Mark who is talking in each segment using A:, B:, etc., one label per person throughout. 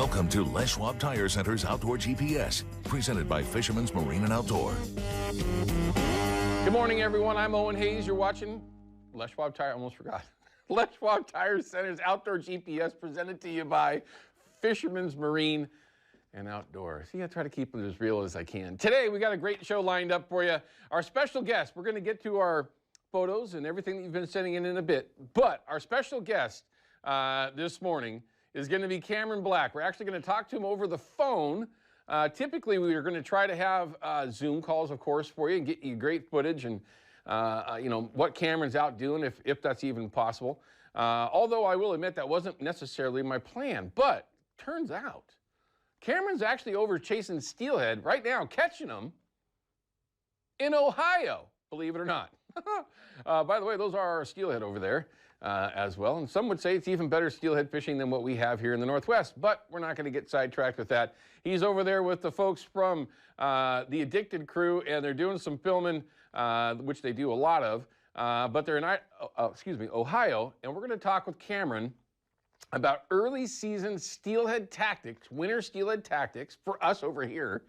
A: Welcome to Les Schwab Tire Center's Outdoor GPS, presented by Fisherman's Marine and Outdoor.
B: Good morning, everyone. I'm Owen Hayes. You're watching Les Schwab Tire. Almost forgot. Les Schwab Tire Center's Outdoor GPS, presented to you by Fisherman's Marine and Outdoor. See, I try to keep it as real as I can. Today, we got a great show lined up for you. Our special guest, we're going to get to our photos and everything that you've been sending in a bit. But our special guest this morning is going to be Cameron Black. We're actually going to talk to him over the phone. Typically, we are going to try to have Zoom calls, of course, for you and get you great footage and, you know, what Cameron's out doing, if that's even possible. Although I will admit that wasn't necessarily my plan. But turns out, Cameron's actually over chasing steelhead right now, catching them in Ohio, believe it or not. By the way, those are our steelhead over there. As well. And some would say it's even better steelhead fishing than what we have here in the Northwest, but we're not going to get sidetracked with that. He's over there with the folks from the Addicted crew, and they're doing some filming, which they do a lot of, but they're in Ohio, and we're going to talk with Cameron about early season steelhead tactics, winter steelhead tactics for us over here,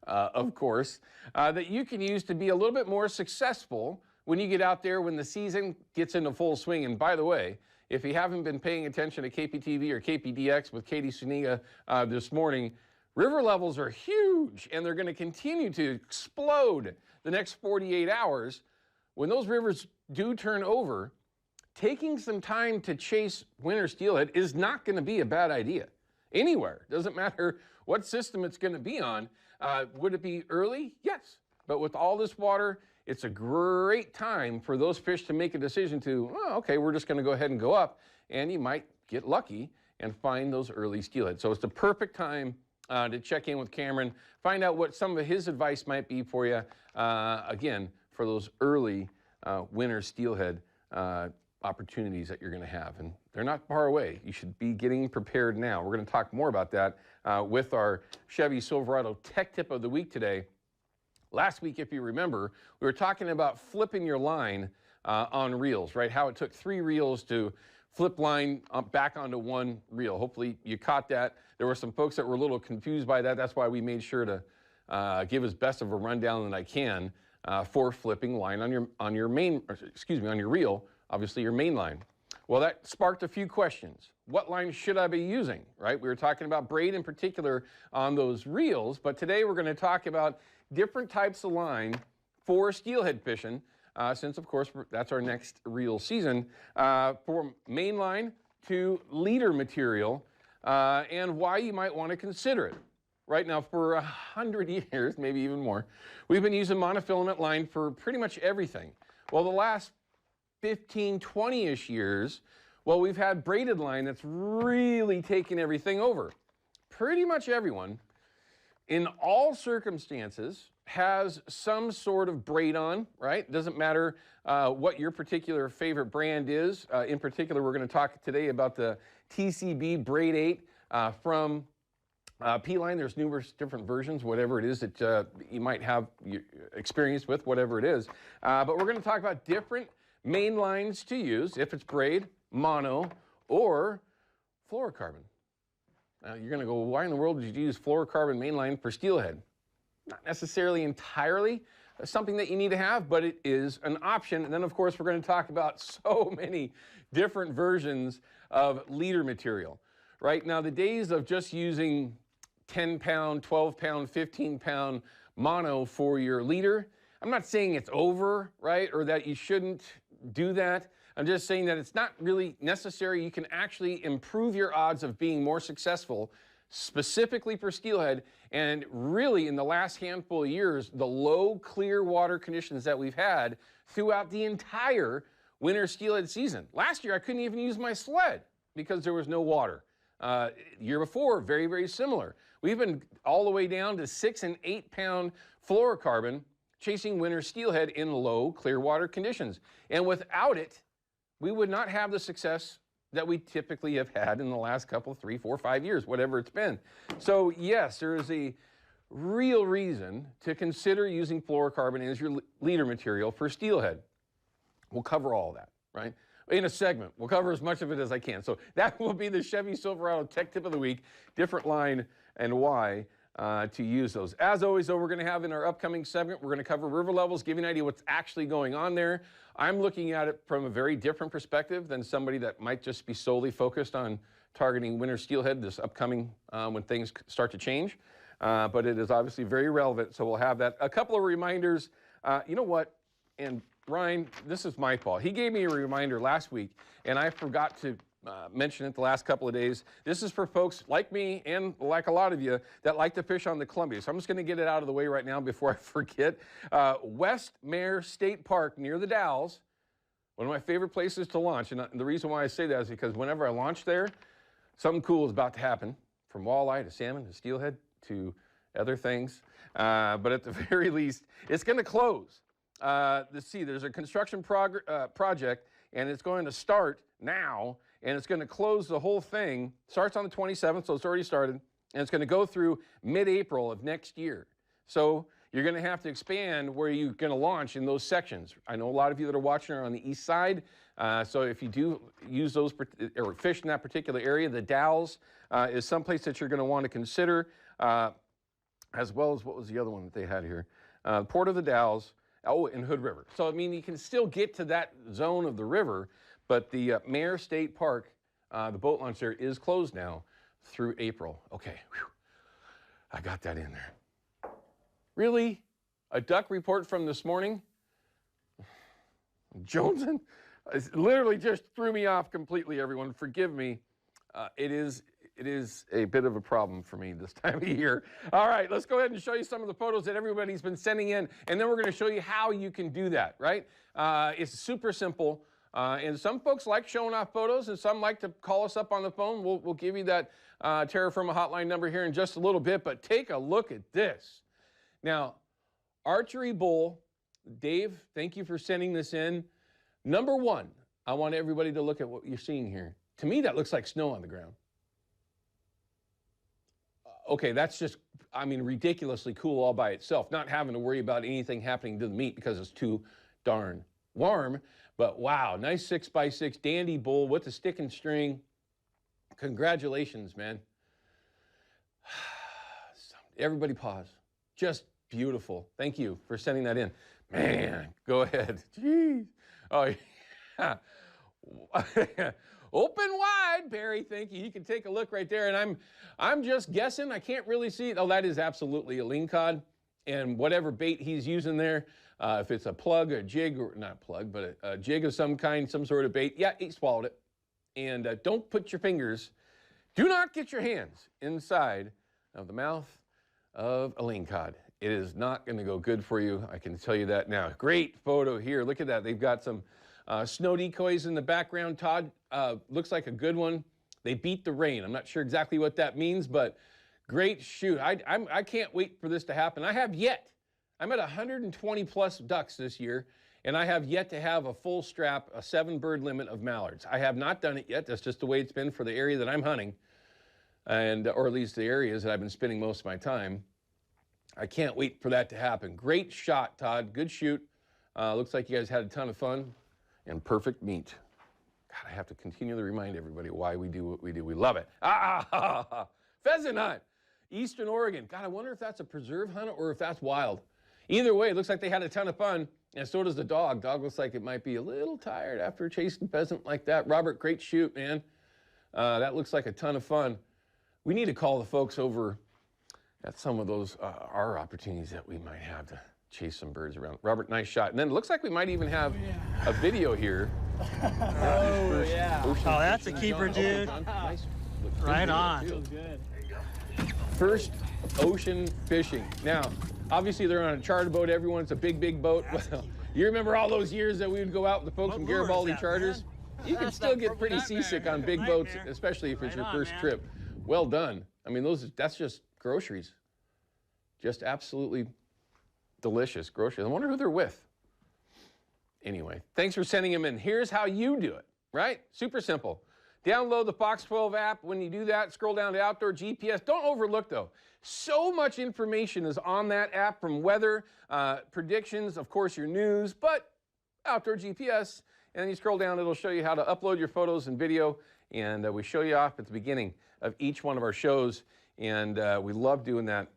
B: of course, that you can use to be a little bit more successful when you get out there when the season gets into full swing. And by the way, if you haven't been paying attention to KPTV or KPDX with Katie Suniga this morning, river levels are huge, and they're going to continue to explode the next 48 hours. When those rivers do turn over, taking some time to chase winter steelhead is not going to be a bad idea. Anywhere. Doesn't matter what system it's going to be on. Would it be early? Yes. But with all this water, it's a great time for those fish to make a decision to, oh, okay, we're just going to go ahead and go up, and you might get lucky and find those early steelhead. So it's the perfect time to check in with Cameron, find out what some of his advice might be for you, again, for those early winter steelhead opportunities that you're going to have. And they're not far away. You should be getting prepared now. We're going to talk more about that with our Chevy Silverado Tech Tip of the Week today. Last week, if you remember, we were talking about flipping your line on reels, right? How it took 3 reels to flip line back onto 1 reel. Hopefully you caught that. There were some folks that were a little confused by that. That's why we made sure to give as best of a rundown that I can for flipping line on your reel, obviously your main line. Well, that sparked a few questions. What line should I be using, right? We were talking about braid in particular on those reels, but today we're going to talk about different types of line for steelhead fishing, since, of course, that's our next reel season, from main line to leader material, and why you might want to consider it. Right now, for 100 years, maybe even more, we've been using monofilament line for pretty much everything. Well, the last 15, 20-ish years, well, we've had braided line that's really taken everything over. Pretty much everyone, in all circumstances, has some sort of braid on, right? It doesn't matter what your particular favorite brand is. In particular, we're going to talk today about the TCB Braid 8 from P-Line. There's numerous different versions, whatever it is that you might have experience with, whatever it is. But we're going to talk about different main lines to use, if it's braid, mono, or fluorocarbon. You're going to go, why in the world did you use fluorocarbon mainline for steelhead? Not necessarily entirely something that you need to have, but it is an option. And then, of course, we're going to talk about so many different versions of leader material. Right now, the days of just using 10-pound, 12-pound, 15-pound mono for your leader, I'm not saying it's over, right, or that you shouldn't do that. I'm just saying that it's not really necessary. You can actually improve your odds of being more successful specifically for steelhead. And really, in the last handful of years, the low, clear water conditions that we've had throughout the entire winter steelhead season. Last year, I couldn't even use my sled because there was no water. Year before, very, very similar. We've been all the way down to 6- and 8-pound fluorocarbon chasing winter steelhead in low, clear water conditions. And without it, we would not have the success that we typically have had in the last couple, 3, 4, 5 years, whatever it's been. So yes, there is a real reason to consider using fluorocarbon as your leader material for steelhead. We'll cover all of that, right? in a segment. We'll cover as much of it as I can. So that will be the Chevy Silverado Tech Tip of the Week, different line and why to use those. As always, though, we're going to have in our upcoming segment, we're going to cover river levels, give you an idea what's actually going on there. I'm looking at it from a very different perspective than somebody that might just be solely focused on targeting winter steelhead this upcoming when things start to change. But it is obviously very relevant, so we'll have that. A couple of reminders. You know what? And Ryan, this is my fault. He gave me a reminder last week, and I forgot to mention it the last couple of days. This is for folks like me and like a lot of you that like to fish on the Columbia. So I'm just going to get it out of the way right now before I forget. West Mare State Park near the Dalles, one of my favorite places to launch. And the reason why I say that is because whenever I launch there, something cool is about to happen, from walleye to salmon to steelhead to other things. But at the very least, it's going to close. Let's see, there's a construction project, and it's going to start now, and it's going to close the whole thing. Starts on the 27th, so it's already started, and it's going to go through mid-April of next year. So you're going to have to expand where you're going to launch in those sections. I know a lot of you that are watching are on the east side, so if you do use those or fish in that particular area, the Dalles is someplace that you're going to want to consider, as well as what was the other one that they had here? Port of the Dalles. Oh, and Hood River. So, I mean, you can still get to that zone of the river, but the Mare State Park, the boat launch there is closed now through April. Okay, whew. I got that in there. Really? A duck report from this morning? Joneson? It literally just threw me off completely, everyone. Forgive me. It is a bit of a problem for me this time of year. All right, let's go ahead and show you some of the photos that everybody's been sending in, and then we're going to show you how you can do that, right? It's super simple, and some folks like showing off photos, and some like to call us up on the phone. We'll give you that Terra Firma hotline number here in just a little bit, but take a look at this. Now, archery bull, Dave, thank you for sending this in. Number one, I want everybody to look at what you're seeing here. To me, that looks like snow on the ground. Okay, that's just, I mean, ridiculously cool all by itself, not having to worry about anything happening to the meat because it's too darn warm. But wow, nice 6x6 dandy bull with the stick and string. Congratulations, man. Everybody pause. Just beautiful. Thank you for sending that in. Man, go ahead. Jeez. Oh, yeah. Open wide, Barry. Thank you. You can take a look right there, and I'm just guessing. I can't really see it. Oh, that is absolutely a lingcod, and whatever bait he's using there, if it's a plug, a jig, or not plug, but a jig of some kind, some sort of bait. Yeah, he swallowed it. And don't put your fingers. Do not get your hands inside of the mouth of a lingcod. It is not going to go good for you. I can tell you that now. Great photo here. Look at that. They've got some snow decoys in the background. Todd, looks like a good one. They beat the rain. I'm not sure exactly what that means, but great shoot. I can't wait for this to happen. I'm at 120 plus ducks this year, and I have yet to have a full strap, a 7-bird limit of mallards. I have not done it yet. That's just the way it's been for the area that I'm hunting, and or at least the areas that I've been spending most of my time. I can't wait for that to happen. Great shot, Todd. Good shoot. Looks like you guys had a ton of fun and perfect meat. God, I have to continually remind everybody why we do what we do. We love it. Pheasant hunt, Eastern Oregon. God, I wonder if that's a preserve hunt or if that's wild. Either way, it looks like they had a ton of fun, and so does the dog. Dog looks like it might be a little tired after chasing pheasant like that. Robert, great shoot, man. That looks like a ton of fun. We need to call the folks over at some of those our opportunities that we might have to chase some birds around. Robert, nice shot. And then it looks like we might even have a video here.
C: Oh, yeah.
D: Oh, that's a keeper, dude.
B: Nice.
D: Right on.
C: Feels good.
B: First ocean fishing. Now, obviously they're on a charter boat. Everyone's a big, big boat. Well, you remember all those years that we would go out with the folks from Garibaldi Charters? You can still get pretty seasick on big boats, especially if it's your first trip. Well done. I mean, that's just groceries. Just absolutely delicious groceries. I wonder who they're with. Anyway, thanks for sending them in. Here's how you do it, right? Super simple. Download the Fox 12 app. When you do that, scroll down to Outdoor GPS. Don't overlook, though. So much information is on that app, from weather, predictions, of course, your news, but Outdoor GPS and then you scroll down, it'll show you how to upload your photos and video, and we show you off at the beginning of each one of our shows, and we love doing that,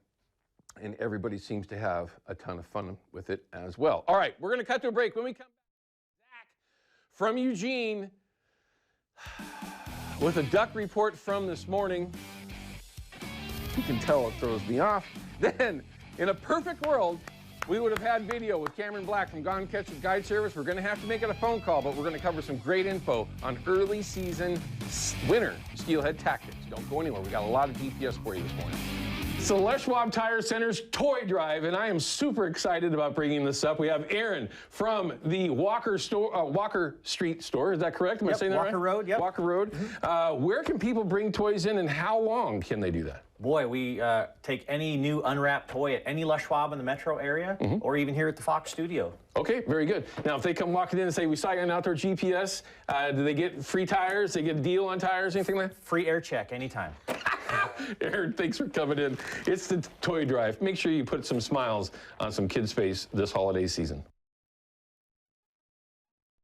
B: and everybody seems to have a ton of fun with it as well. All right, we're going to cut to a break. When we come back, Zach from Eugene with a duck report from this morning. You can tell it throws me off. Then, in a perfect world, we would have had video with Cameron Black from Gone Catch Guide Service. We're going to have to make it a phone call, but we're going to cover some great info on early season winter steelhead tactics. Don't go anywhere. We got a lot of GPS for you this morning. So Les Schwab Tire Center's Toy Drive, and I am super excited about bringing this up. We have Aaron from the Walker Street store. Is that correct? Am I saying that right?
C: Walker Road, yep.
B: Walker Road. Where can people bring toys in, and how long can they do that?
C: Boy, we take any new unwrapped toy at any Les Schwab in the metro area, or even here at the Fox studio.
B: Okay, very good. Now, if they come walking in and say, we saw you on Outdoor GPS, do they get free tires? They get a deal on tires, anything like that?
C: Free air check anytime.
B: Aaron, thanks for coming in. It's the Toy Drive. Make sure you put some smiles on some kids' face this holiday season.